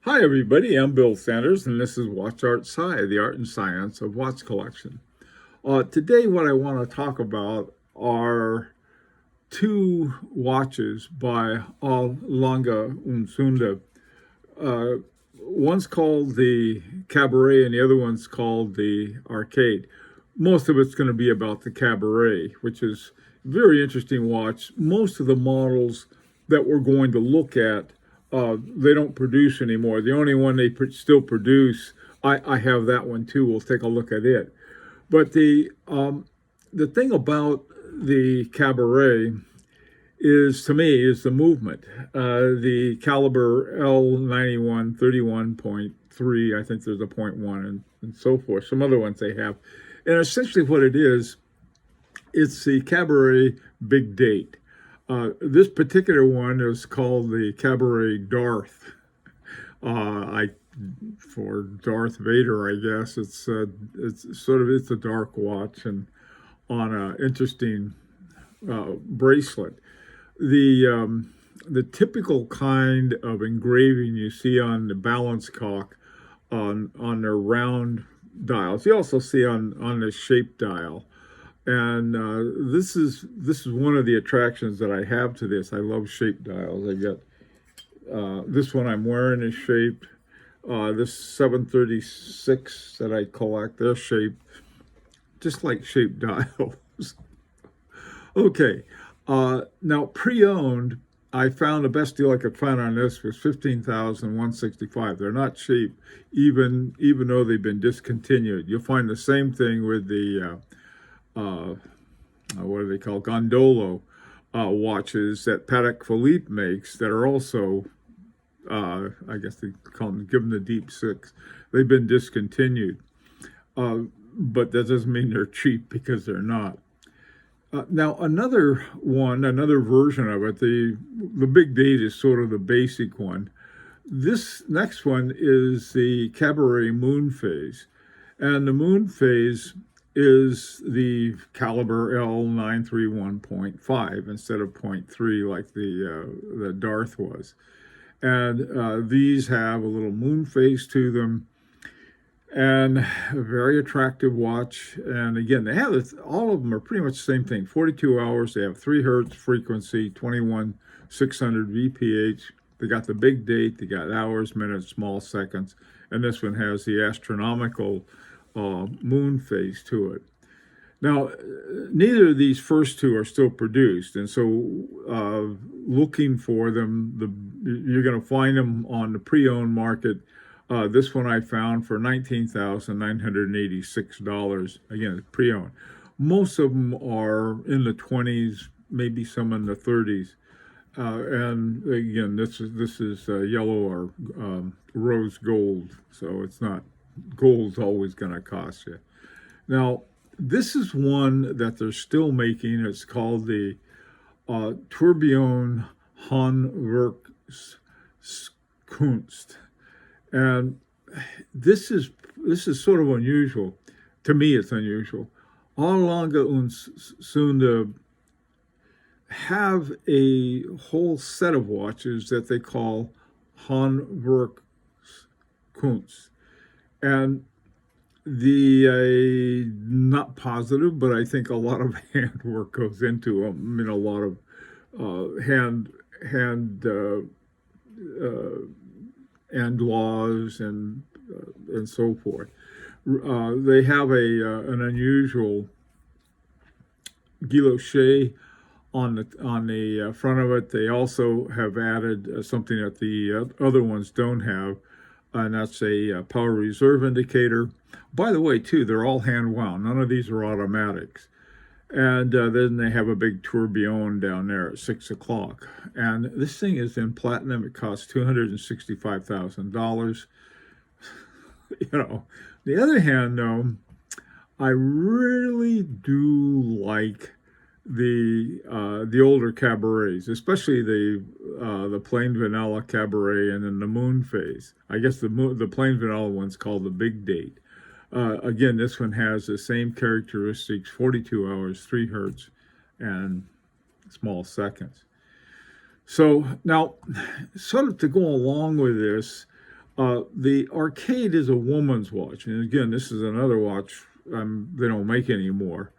Hi, everybody. I'm Bill Sanders, and this is Watch Art Sci, the art and science of watch collection. Today, what I want to talk about are two watches by Lange Söhne. Uh, one's called the Cabaret, and the other one's called the Arcade. Most of it's going to be about the Cabaret, which is a very interesting watch. Most of the models that we're going to look at they don't produce anymore. The only one they still produce, I have that one too. We'll take a look at it. But the thing about the Cabaret is, to me, is the movement. The caliber L91 31.3, I think there's a point one and so forth. Some other ones they have. And essentially what it is, it's the Cabaret Big Date. This particular one is called the Cabaret Darth. For Darth Vader, I guess it's a dark watch and on an interesting bracelet. The typical kind of engraving you see on the balance cock on their round dials. You also see on the shape dial. And this is one of the attractions that I have to this. I love shape dials. I got this one I'm wearing is shaped. This 736 that I collect, they're shaped just like shape dials. Okay, now pre-owned, I found the best deal I could find on this was $15,165. They're not cheap, even though they've been discontinued. You'll find the same thing with the what do they call Gondolo watches that Patek Philippe makes that are also, I guess they call them, give them the deep six. They've been discontinued, but that doesn't mean they're cheap because they're not. Now another version of it, the Big Date is sort of the basic one. This next one is the Cabaret Moon Phase, and the Moon Phase is the caliber L931.5 instead of .3 like the Darth was. And these have a little moon phase to them and a very attractive watch. And again, they have this, all of them are pretty much the same thing. 42 hours, they have 3 hertz frequency, 21,600 VPH. They got the Big Date, they got hours, minutes, small seconds. And this one has the astronomical moon phase to it. Now, neither of these first two are still produced, and so looking for them, you're going to find them on the pre-owned market. This one I found for $19,986. Again, it's pre-owned. Most of them are in the 20s, maybe some in the 30s. And again, this is yellow or rose gold, so it's not. Gold's always going to cost you. Now, this is one that they're still making. It's called the Tourbillon and Arcade, and this is sort of unusual. To me, it's unusual. Lange Söhne have a whole set of watches that they call Handwerkskunst. And not positive, but I think a lot of handwork goes into them. I mean, a lot of hand laws and so forth. They have an unusual guilloche on the front of it. They also have added something that the other ones don't have. And that's a power reserve indicator. By the way, too, they're all hand wound. None of these are automatics. And then they have a big tourbillon down there at 6 o'clock. And this thing is in platinum. It costs $265,000. The other hand, though, I really do like the older cabarets, especially the plain vanilla cabaret and then the moon phase. I guess the plain vanilla one's called the Big Date. Again, this one has the same characteristics: 42 hours, 3 hertz, and small seconds. So now, sort of to go along with this, The Arcade is a woman's watch, and again, this is another watch they don't make anymore,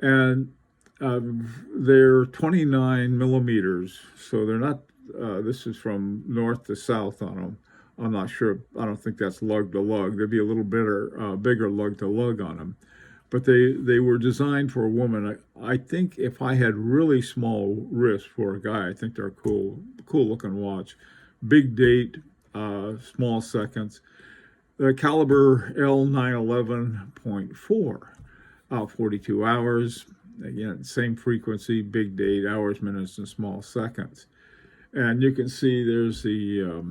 and they're 29 millimeters, so they're not. This is from north to south on them. I'm not sure. I don't think that's lug to lug. There'd be a little bigger lug to lug on them, but they were designed for a woman. I think if I had really small wrists for a guy, I think they're cool looking watch. Big date, small seconds. The caliber L911.4, 42 hours. Again, same frequency, big date, hours, minutes, and small seconds. And you can see there's a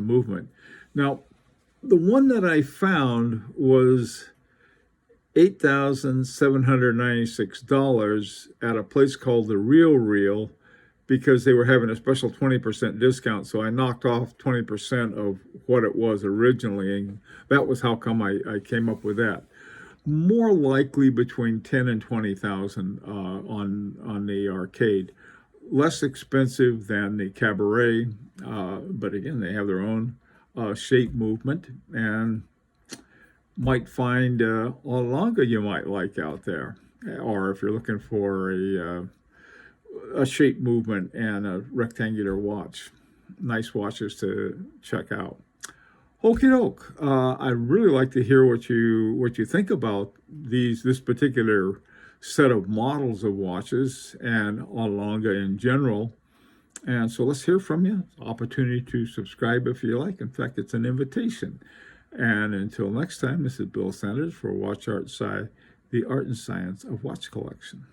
movement. Now, the one that I found was $8,796 at a place called the Real, because they were having a special 20% discount. So I knocked off 20% of what it was originally, and that was how come I came up with that. More likely between 10 and 20,000 on the Arcade. Less expensive than the Cabaret, but again, they have their own shape movement, and might find a Lange you might like out there, or if you're looking for a shape movement and a rectangular watch. Nice watches to check out. Okie doke. I'd really like to hear what you think about this particular set of models of watches and Lange in general. And so let's hear from you. Opportunity to subscribe if you like. In fact, it's an invitation. And until next time, this is Bill Sanders for Watch Art Sci, the art and science of watch collection.